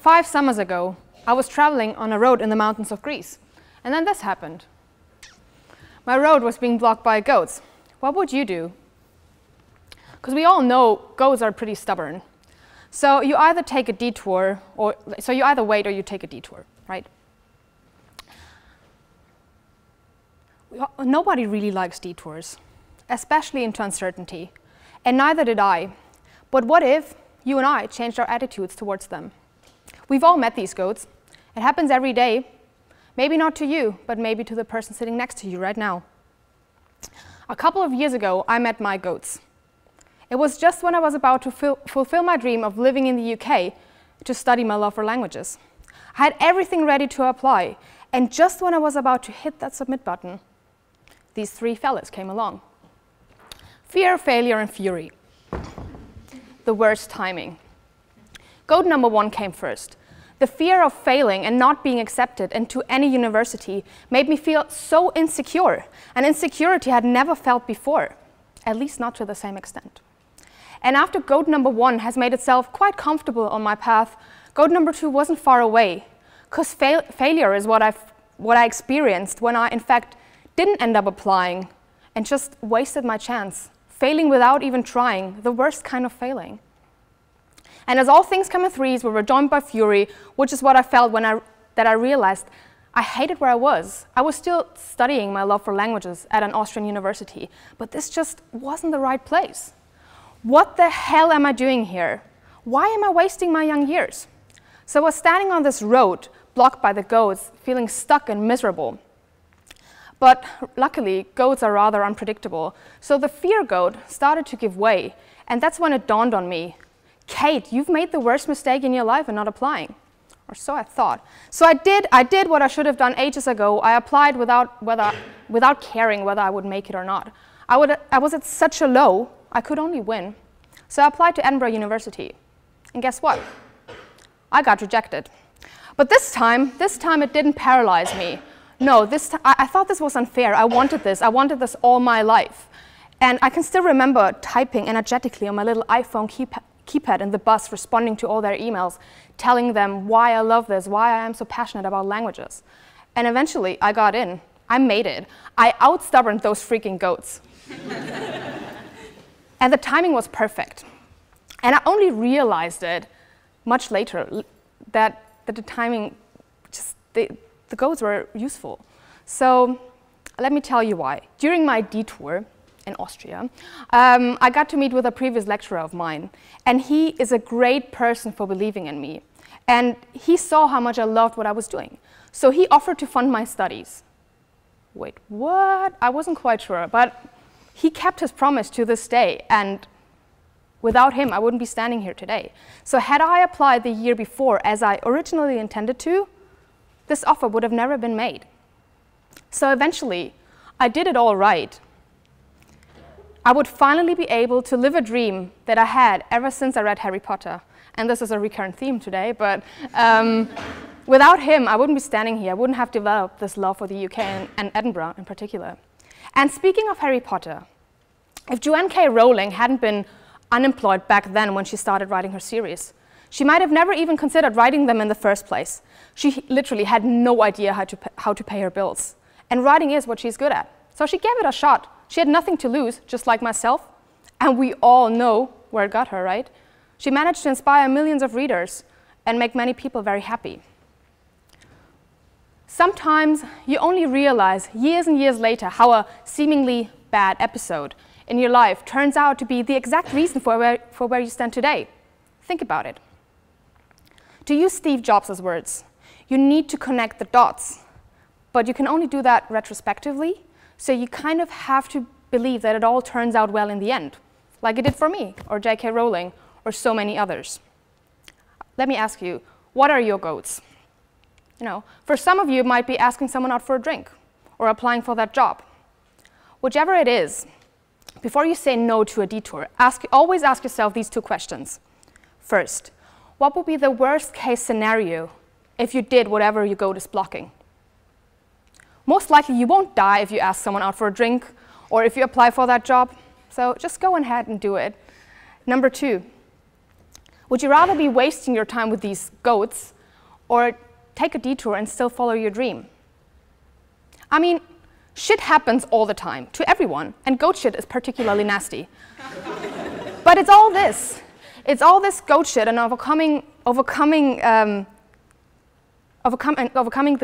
5 summers ago, I was traveling on a road in the mountains of Greece, and then this happened. My road was being blocked by goats. What would you do? Because we all know goats are pretty stubborn. So you either take a detour, so you either wait or you take a detour, right? Nobody really likes detours, especially into uncertainty, and neither did I. But what if you and I changed our attitudes towards them? We've all met these goats. It happens every day. Maybe not to you, but maybe to the person sitting next to you right now. A couple of years ago, I met my goats. It was just when I was about to fulfill my dream of living in the UK to study my love for languages. I had everything ready to apply, and just when I was about to hit that submit button, these 3 fellas came along. Fear, failure, and fury. The worst timing. Goat number 1 came first. The fear of failing and not being accepted into any university made me feel so insecure, and insecurity I had never felt before, at least not to the same extent. And after goat number 1 has made itself quite comfortable on my path, goat number 2 wasn't far away, because failure is what I experienced when I, in fact, didn't end up applying and just wasted my chance, failing without even trying, the worst kind of failing. And as all things come in threes, we were joined by fury, which is what I felt that I realized I hated where I was. I was still studying my love for languages at an Austrian university, but this just wasn't the right place. What the hell am I doing here? Why am I wasting my young years? So I was standing on this road, blocked by the goats, feeling stuck and miserable. But luckily, goats are rather unpredictable, so the fear goat started to give way, and that's when it dawned on me. Kate, you've made the worst mistake in your life in not applying. Or so I thought. So I did what I should have done ages ago. I applied without caring whether I would make it or not. I was at such a low, I could only win. So I applied to Edinburgh University. And guess what? I got rejected. But this time it didn't paralyze me. No, I thought this was unfair. I wanted this all my life. And I can still remember typing energetically on my little iPhone keypad in the bus, responding to all their emails, telling them why I love this, why I am so passionate about languages. And eventually, I got in. I made it. I out-stubborned those freaking goats. And the timing was perfect. And I only realized it much later, that the timing, the goats were useful. So let me tell you why. During my detour in Austria, I got to meet with a previous lecturer of mine, and he is a great person for believing in me. And he saw how much I loved what I was doing. So he offered to fund my studies. Wait, what? I wasn't quite sure, but he kept his promise to this day, and without him, I wouldn't be standing here today. So had I applied the year before as I originally intended to, this offer would have never been made. So eventually, I did it all right. I would finally be able to live a dream that I had ever since I read Harry Potter. And this is a recurrent theme today, but without him, I wouldn't be standing here. I wouldn't have developed this love for the UK and Edinburgh in particular. And speaking of Harry Potter, if Joanne K. Rowling hadn't been unemployed back then when she started writing her series, she might have never even considered writing them in the first place. She literally had no idea how to pay her bills. And writing is what she's good at. So she gave it a shot. She had nothing to lose, just like myself. And we all know where it got her, right? She managed to inspire millions of readers and make many people very happy. Sometimes you only realize years and years later how a seemingly bad episode in your life turns out to be the exact reason for where you stand today. Think about it. To use Steve Jobs' words, you need to connect the dots, but you can only do that retrospectively, so you kind of have to believe that it all turns out well in the end, like it did for me, or J.K. Rowling, or so many others. Let me ask you, what are your goats? You know, for some of you, it might be asking someone out for a drink, or applying for that job. Whichever it is, before you say no to a detour, always ask yourself these 2 questions. First, what would be the worst case scenario if you did whatever your goat is blocking? Most likely you won't die if you ask someone out for a drink or if you apply for that job. So just go ahead and do it. Number 2, would you rather be wasting your time with these goats or take a detour and still follow your dream. I mean, shit happens all the time to everyone, and goat shit is particularly nasty. But it's all this. It's all this goat shit and overcoming the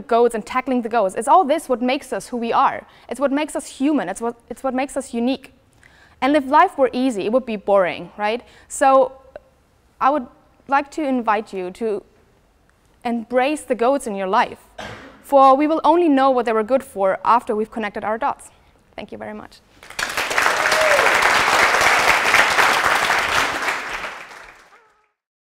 goats and tackling the goats. It's all this what makes us who we are. It's what makes us human. It's what makes us unique. And if life were easy, it would be boring, right? So I would like to invite you to embrace the goats in your life, for we will only know what they were good for after we've connected our dots. Thank you very much.